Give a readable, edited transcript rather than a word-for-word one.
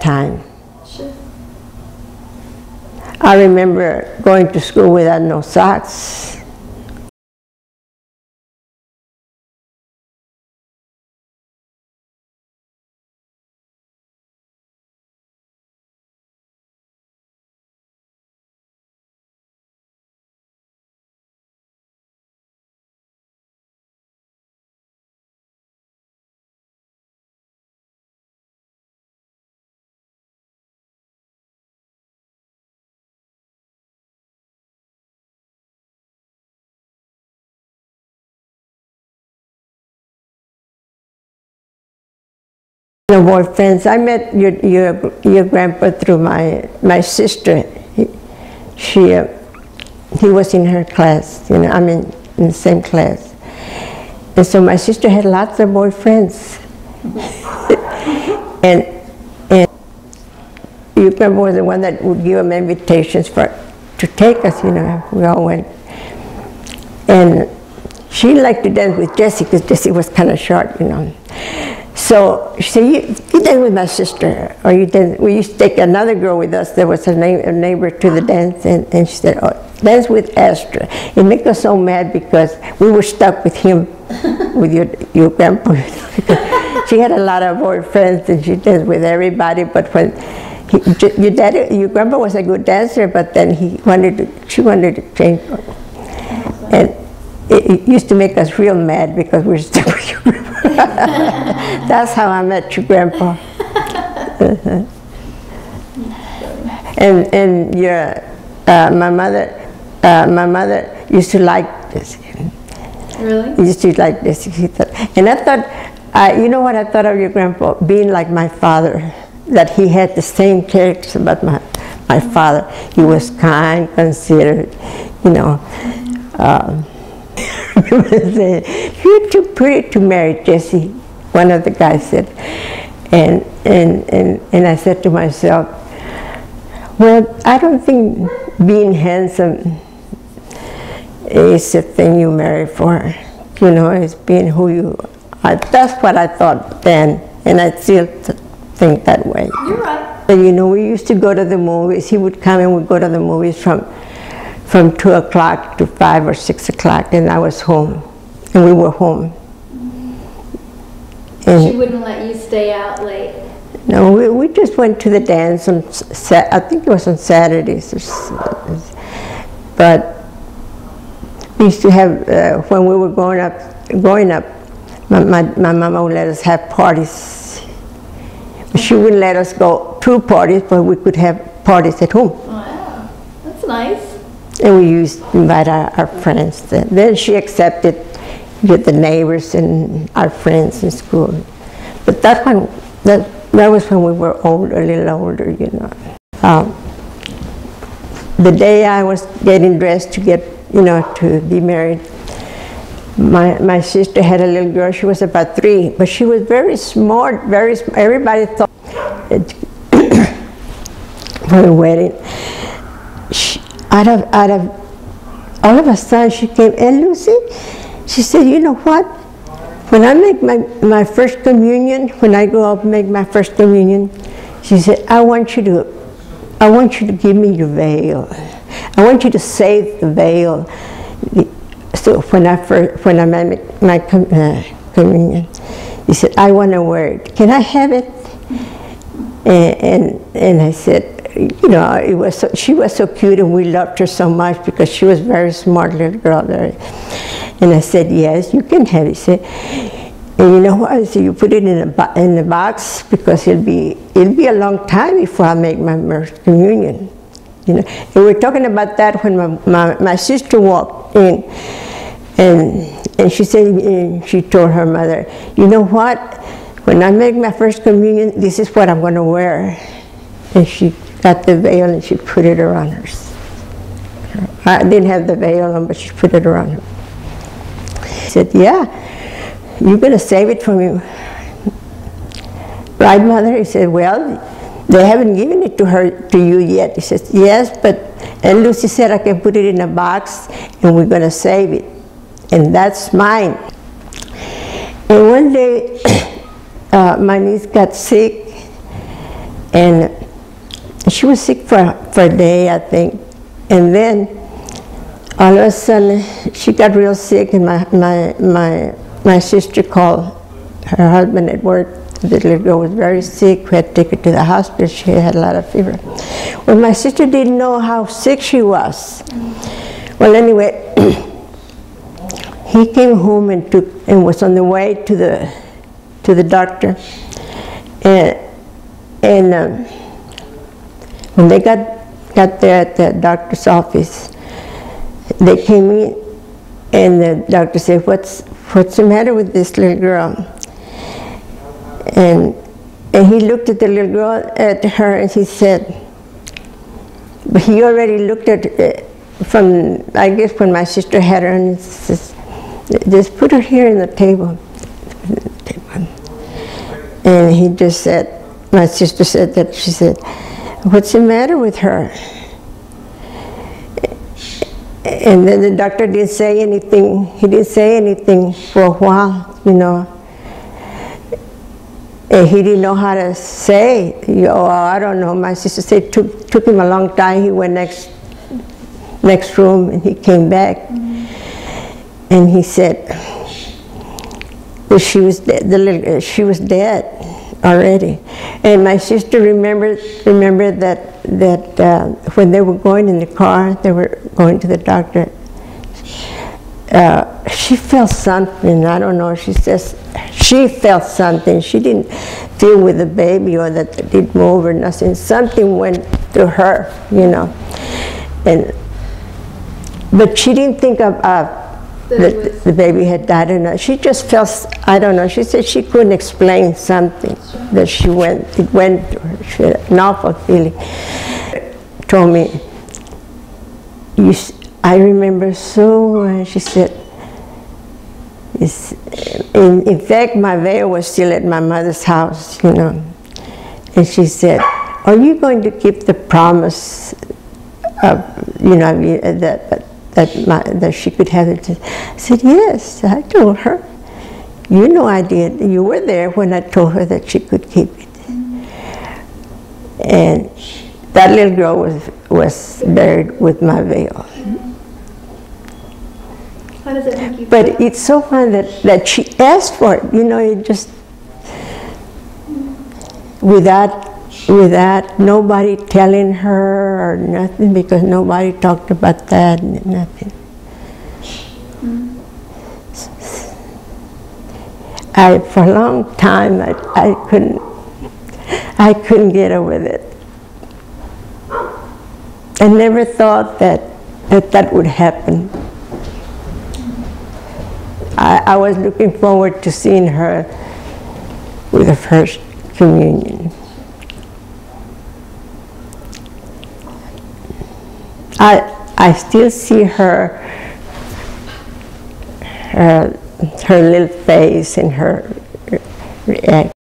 time. Sure. I remember going to school without no socks. No boyfriends. I met your grandpa through my sister. He was in her class. You know, I mean, in the same class. And so my sister had lots of boyfriends. and your grandpa was the one that would give them invitations to take us. You know, we all went. And she liked to dance with Jessie because Jessie was kind of short, you know. So she said, you dance with my sister, or we used to take another girl with us. There was a neighbor to the dance, and she said, oh, dance with Astra. It made us so mad because we were stuck with him, with your grandpa. She had a lot of boyfriends, and she danced with everybody, but when your grandpa was a good dancer, but then she wanted to change. And it used to make us real mad because we were stuck with your grandpa. That's how I met your grandpa. And my mother used to like this. Really? Used to like this. And I thought, you know what I thought of your grandpa? Being like my father, that he had the same characters about my father. He was kind, considerate, you know. You're too pretty to marry, Jessie, one of the guys said. And I said to myself, well, I don't think being handsome is the thing you marry for. You know, it's being who you are. That's what I thought then, and I still think that way. You're right. And you know, we used to go to the movies. He would come and we'd go to the movies from 2 o'clock to 5 or 6 o'clock, and I was home, and we were home. And she wouldn't let you stay out late? No, we just went to the dance on, I think it was on Saturdays. But we used to have, when we were growing up, my mama would let us have parties. She wouldn't let us go to parties, but we could have parties at home. Wow, that's nice. And we used to invite our friends. Then she accepted with the neighbors and our friends in school. But that was when we were a little older, you know. The day I was getting dressed to to be married, my sister had a little girl. She was about 3, but she was very smart. Everybody thought for the wedding. Out of all of a sudden she came, and Lucy, she said, you know what? When I make my first communion, when I go up and make my first communion, she said, I want you to give me your veil. I want you to save the veil. So when I make my communion, he said, I want to wear it. Can I have it? And I said, you know, she was so cute, and we loved her so much because she was a very smart little girl there. And I said, yes, you can have it. He said, and you know what? I said, you put it in the box because it'll be a long time before I make my first communion. You know, and we were talking about that when my sister walked in, and she said, and she told her mother, you know what? When I make my first communion, this is what I'm going to wear. And she got the veil and she put it around her. I didn't have the veil on, but she put it around her. She said, yeah, you're going to save it for me. Right, Mother? He said, well, they haven't given it to you yet. He says, yes, and Lucy said I can put it in a box and we're going to save it. And that's mine. And one day, my niece got sick, And she was sick for a day, I think. And then all of a sudden she got real sick, and my sister called her husband at work. The little girl was very sick. We had to take her to the hospital. She had a lot of fever. Well, my sister didn't know how sick she was. Well, anyway, he came home and was on the way to the doctor. And when they got there at the doctor's office, they came in, and the doctor said, "What's the matter with this little girl?" And he looked at the little girl, at her, and he said, but he already looked at from, I guess, when my sister had her, and he says, "Just put her here in the table." And he just said, my sister said that, she said, "What's the matter with her?" And then the doctor didn't say anything. He didn't say anything for a while, you know. And he didn't know how to say. Oh, I don't know. My sister said it took him a long time. He went next room, and he came back. And he said that she was dead. She was dead already. And my sister remembered that when they were going in the car, they were going to the doctor. She felt something. I don't know. She says she felt something. She didn't feel with the baby or that it didn't move or nothing. Something went through her, you know. But she didn't think of that the baby had died or not. She just felt, I don't know, she said she couldn't explain something that it went to her. She had an awful feeling. Told me, I remember so well, she said, in fact, my veil was still at my mother's house, you know. And she said, "Are you going to keep the promise of, you know, that she could have it?" I said, "Yes," I told her. "You know I did. You were there when I told her that she could keep it." And that little girl was buried with my veil. How does it make you But feel? it's so fun that she asked for it. You know, it just, without nobody telling her or nothing, because nobody talked about that, nothing. For a long time, I couldn't get over it. I never thought that would happen. I was looking forward to seeing her with the first communion. I still see her little face and her reaction.